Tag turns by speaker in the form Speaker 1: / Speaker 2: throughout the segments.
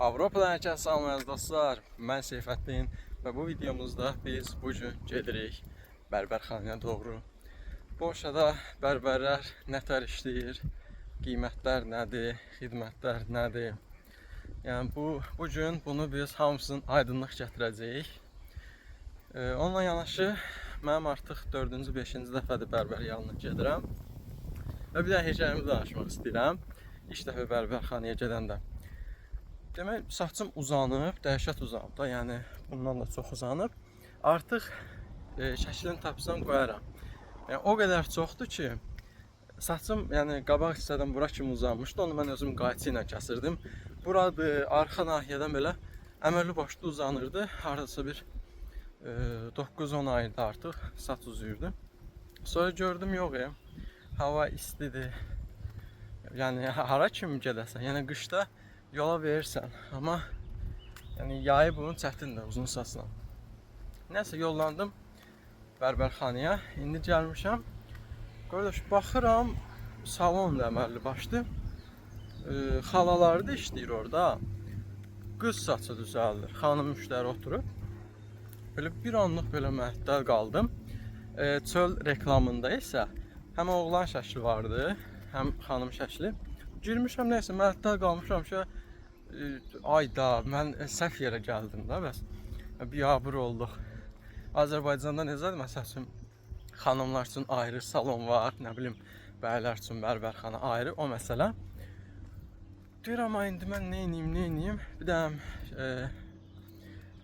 Speaker 1: Avropadan hər kəs salamlayız dostlar. Mən Seyfəddin və bu videomuzda biz bugün gedirik bərbərxanaya doğru. Polşada bərbərlər nətər işləyir, qiymətlər nədir, xidmətlər nədir? Yəni bugün bunu biz hamısının aydınlıq gətirəcəyik. Onunla yanaşı mənim artıq 4-cü, 5-ci dəfədir bərbər yanına gedirəm. Və bir də hekayəmi danışmaq istəyirəm. İlk dəfə bərbərxanaya gedəndə. Demək, saçım uzanıb, dəhşət uzanıb da, yəni bundan da çox uzanıb. Artıq şəklini tapsam qoyaram. Yəni o qədər çoxdur ki, saçım yəni qabaq hissədən bura kimi uzanmışdı. Onu mən özüm qayçı ilə kəsirdim. Buradır, arxa nahiyədən belə əməlli başlı uzanırdı. Hardasa bir 9-10 ayda artıq saç uzuyurdu. Sonra gördüm, yox hava istidir. Yəni hara kimi gedəsən, yəni qışda yola verirsən, amma yəni yayı bunun çətindir uzun saçla. Nəsə yollandım bərbərxanaya. İndi gəlmişəm. Qardaş, baxıram salon da əməlli başlı. Xalalar da işləyir orada. Qız saçı düzəldir. Xanım müştəri oturub. Belə bir anlıq belə məəttəl qaldım. Çöl reklamında isə həm oğlan şəkli vardı, həm xanım şəkli. Girmişəm, nəysə məəttəl qalmışam ki, ayda mən səhv yerə gəldim də, bəs biabır olduq. Azərbaycanda necədir, məsəl üçün xanımlar üçün ayrı salon var, nə bilim, bəylər üçün bərbərxana ayrı, o məsələ. Deyirəm, indi mən neyniyim? Bir də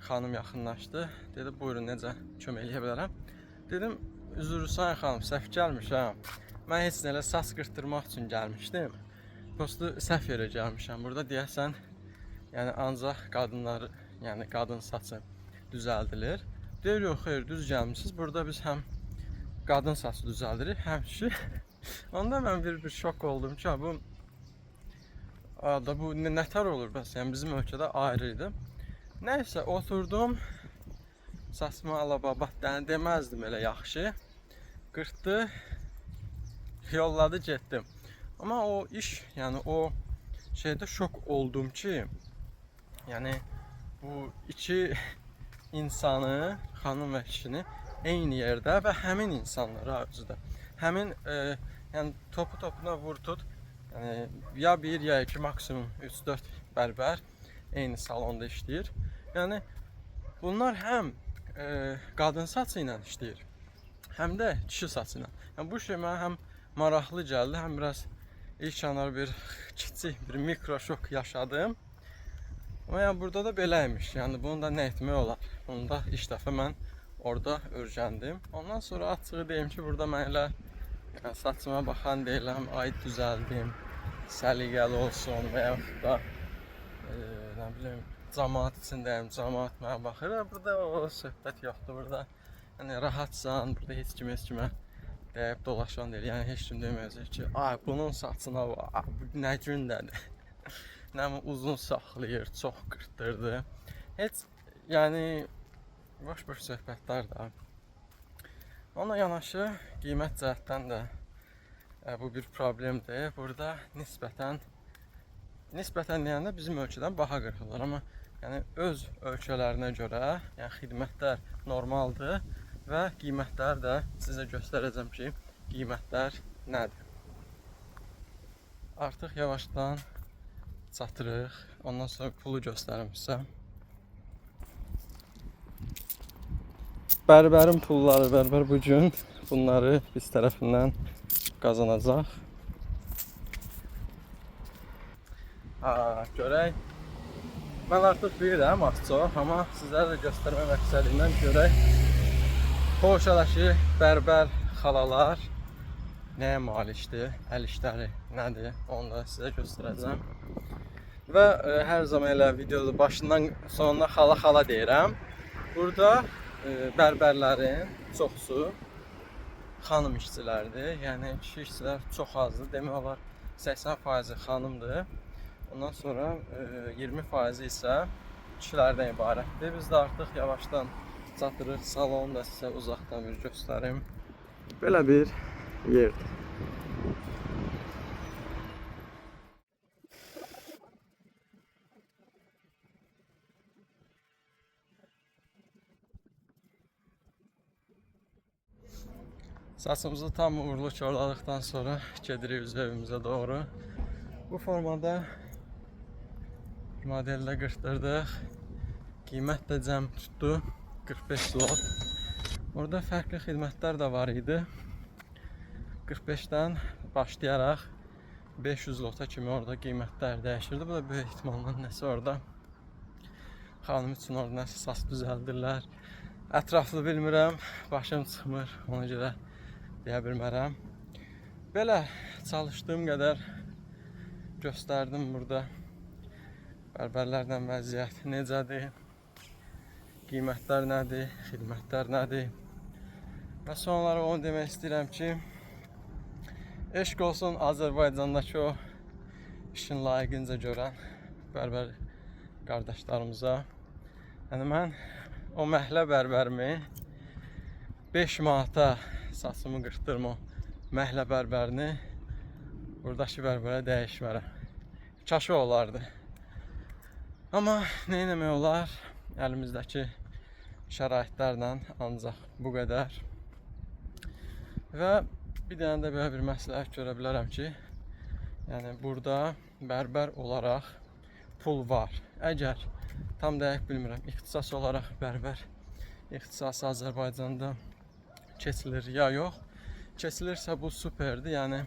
Speaker 1: xanım yaxınlaşdı, dedi, buyurun, necə kömək eləyə bilərəm? Dedim, üzr sayın xanım, səhv gəlmişəm. Mən heç nələ saç qırtdırmaq üçün gəlmişdim. Prosto səhv yerə gəlmişəm. Burada deyəsən, yəni ancaq qadınlar, yəni qadın saçı düzəldilir. Deyir, yox, xeyr, düz gəlmişsiniz. Burada biz həm qadın saçı düzəldirik, həm kişi. Onda mən bir şok oldum ki, bu nətər olur bəs? Yəni bizim ölkədə ayrı idi. Nəysə, oturdum. Saçma alababat deməzdim elə yaxşı. Qırtdı, yolladı, getdim. Amma o iş, yəni o şeydə şok oldum ki, yəni bu iki insanı, xanım və kişini eyni yerdə və həmin insanlara özüdə. Həmin yəni topuna vur tut, yəni ya bir ya iki, maksimum 3-4 bərbər eyni salonda işləyir. Yəni bunlar həm qadın saçı ilə işləyir, həm də kişi saçı ilə. Yəni bu şey mənə həm maraqlı gəldi, həm biraz İlk anlar bir kiçik bir mikro şok yaşadım. Ama yani burada da beləymiş. Yani bunu da nə etmək olar? Bunu da ilk dəfə mən orada öyrəndim. Ondan sonra açığı deyim ki, burada mən elə yəni, saçıma baxan deyiləm, ay düzəldim, səliqəli olsun və yaxud da nə bilim, cəmaat içindəyim, cəmaat mənə baxır. Burada o söhbət yoxdur. Burada yəni rahatsan, burada heç kimə deyib dolaşan deyil. Yəni heç kim deməyəcək ki, ay bunun saçına var, bu nə gündədir. Nə uzun saxlayır, çox qırtdırdı. Heç yəni boş söhbətlər də. Onunla yanaşı qiymət cəhətdən də bu bir problemdir. Burada nisbətən deyəndə bizim ölkədən baha qırılır, amma yəni öz ölkələrinə görə yəni xidmətlər normaldır. Və qiymətlər də sizə göstərəcəm ki, qiymətlər nədir. Artıq yavaşdan çatırıq. Ondan sonra pulu göstərim sizə. Bərbərin pulları, bərbər bugün bunları biz tərəfindən qazanacaq. Görək. Mən artıq bilirəm az çox, amma sizlərə də göstərmə məqsədindən görək. Polşadakı bərbər xalalar nəyə malikdir, əl işləri nədir, onu da sizə göstərəcəm. Və hər zaman elə videoda başından sonuna xala deyirəm. Burada bərbərlərin çoxsu xanım işçilərdir, yəni kişi işçilər çox azdır, demək olar 80% xanımdır. Ondan sonra 20% isə kişilərdən ibarətdir. Biz də artıq yavaşdan çatırıq, salonu da sizə uzaqdan bir göstərim. Belə bir yerdir. Saçımızı tam uğurlu korladıktan sonra gedirik öz evimizə doğru. Bu formada modelde qırxdırdıq. Qiymət də cəm tutdu 45 zlot. Orada fərqli xidmətlər də var idi. 45-dən başlayaraq 500 zlota kimi orada qiymətlər dəyişirdi. Bu da böyük ehtimalla nəsə orada xanım üçün orada nəsə saç düzəldirlər. Ətraflı bilmirəm, başım çıxmır, ona görə deyə bilmərəm. Belə çalışdığım qədər göstərdim burada. Bərbərlərlə vəziyyət necədir, qiymətlər nədir, xidmətlər nədir. Və sonlara onu demək istəyirəm ki, eşq olsun Azərbaycandakı o işin layiqincə görən bərbər qardaşlarımıza. Yəni mən o məhlə bərbərimi 5 manata saçımı qırxdırma məhlə bərbərini buradakı bərbərə dəyişmərəm. Kaşı olardı. Amma nə etmək olar? Əlimizdəki şəraitlərlə ancaq bu qədər. Və bir dənə də belə bir məsləhət görə bilərəm ki, yəni burada bərbər olaraq pul var. Əgər tam dəqiq bilmirəm, ixtisas olaraq bərbər ixtisası Azərbaycanda keçilir ya yox. Keçilirsə bu superdir, yəni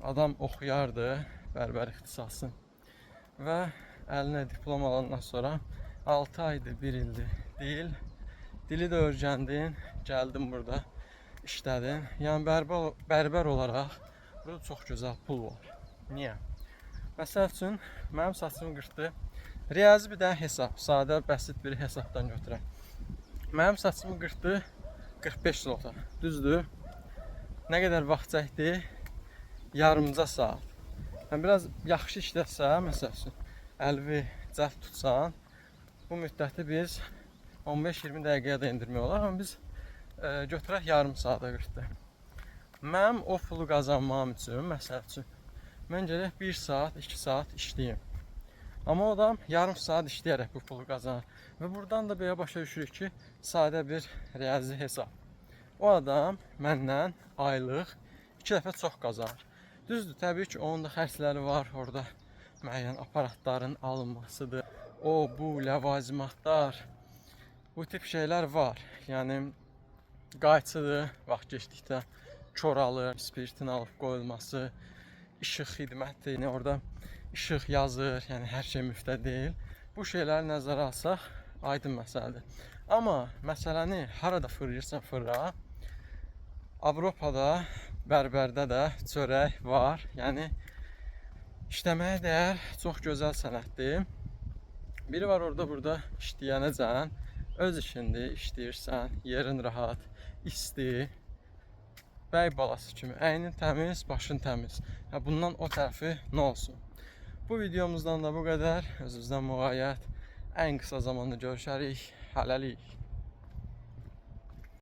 Speaker 1: adam oxuyardı bərbər ixtisası və əlinə diplom alandan sonra 6 aydır, 1 ildir deyil. Dili də öyrəndin, gəldin burada işlədin. Yəni bərbər olaraq burada çox gözəl pul var. Niyə? Məsəl üçün mənim saçımı qırxdı. Riyazi bir dənə hesab, sadə, bəsit bir hesabdan götürək. Mənim saçımı qırxdı 45 zlota. Düzdür? Nə qədər vaxt çəkdi? Yarımca saat. Yəni biraz yaxşı işləsə, məsəl üçün əlvi cəld tutsan, bu müddəti biz 15-20 dəqiqəyə də indirmək olar, amma biz götürək yarım saata qırxdı. Mənim o pulu qazanmam üçün, məsəl üçün, mən gərək 1 saat, 2 saat işləyim. Amma o adam yarım saat işləyərək bu pulu qazanır. Və buradan da belə başa düşürük ki, sadə bir riyazi hesab. O adam məndən aylıq 2 dəfə çox qazanır. Düzdür, təbii ki, onun da xərcləri var orada. Müəyyən aparatların alınmasıdır. O, bu, ləvazimatlar, bu tip şeylər var. Yəni, qayçıdır, vaxt keçdikdə kor alır, spiritin alıb qoyulması, işıq xidməti, orada işıq yazır, yəni hər şey müftə deyil. Bu şeyləri nəzərə alsaq, aydın məsələdir. Amma məsələni harada fırlayırsan fırla, Avropada, bərbərdə də çörək var. Yəni, işləməyə dəyər, çox gözəl sənətdir. Biri var orada burada işləyənəcən, öz işindir, işləyirsən, yerin rahat, isti, bəy balası kimi, əynin təmiz, başın təmiz. Bundan o tərəfi nə olsun? Bu videomuzdan da bu qədər. Özünüzdən müğayət. Ən qısa zamanda görüşərik. Hələlik.